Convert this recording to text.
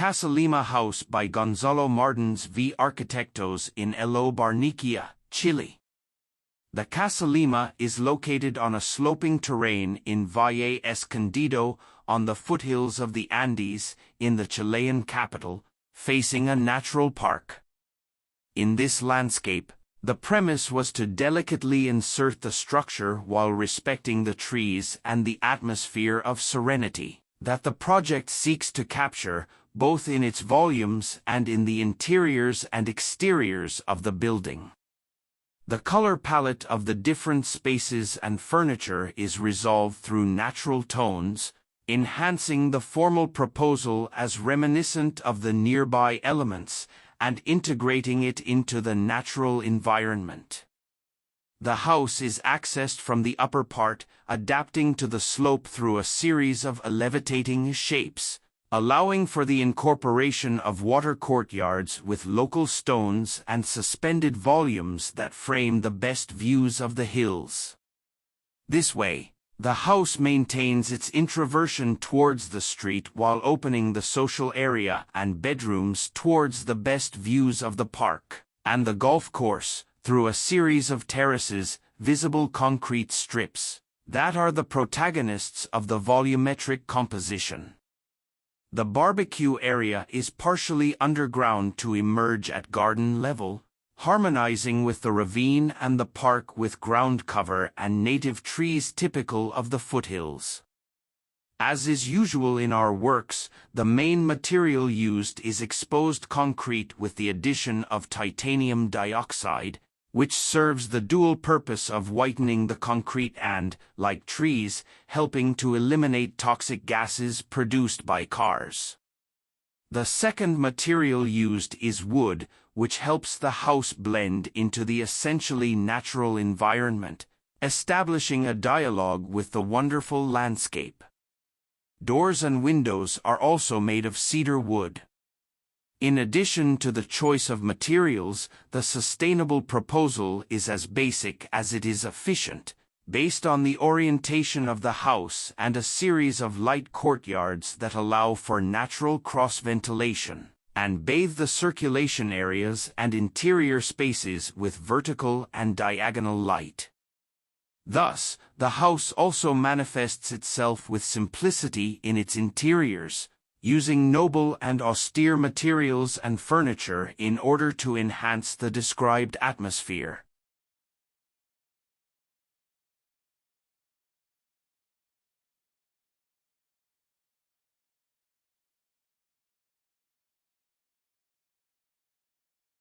Casalema house by Gonzalo Mardones v Arquitectos in Barnechea, Chile. The Casalema is located on a sloping terrain in Valle Escondido on the foothills of the Andes in the Chilean capital, facing a natural park. In this landscape, the premise was to delicately insert the structure while respecting the trees and the atmosphere of serenity that the project seeks to capture, both in its volumes and in the interiors and exteriors of the building. The color palette of the different spaces and furniture is resolved through natural tones, enhancing the formal proposal as reminiscent of the nearby elements and integrating it into the natural environment. The house is accessed from the upper part, adapting to the slope through a series of levitating shapes, allowing for the incorporation of water courtyards with local stones and suspended volumes that frame the best views of the hills. This way, the house maintains its introversion towards the street while opening the social area and bedrooms towards the best views of the park and the golf course, through a series of terraces, visible concrete strips, that are the protagonists of the volumetric composition. The barbecue area is partially underground to emerge at garden level, harmonizing with the ravine and the park with ground cover and native trees typical of the foothills. As is usual in our works, the main material used is exposed concrete with the addition of titanium dioxide, which serves the dual purpose of whitening the concrete and, like trees, helping to eliminate toxic gases produced by cars. The second material used is wood, which helps the house blend into the essentially natural environment, establishing a dialogue with the wonderful landscape. Doors and windows are also made of cedar wood. In addition to the choice of materials, the sustainable proposal is as basic as it is efficient, based on the orientation of the house and a series of light courtyards that allow for natural cross-ventilation, and bathe the circulation areas and interior spaces with vertical and diagonal light. Thus, the house also manifests itself with simplicity in its interiors, using noble and austere materials and furniture in order to enhance the described atmosphere.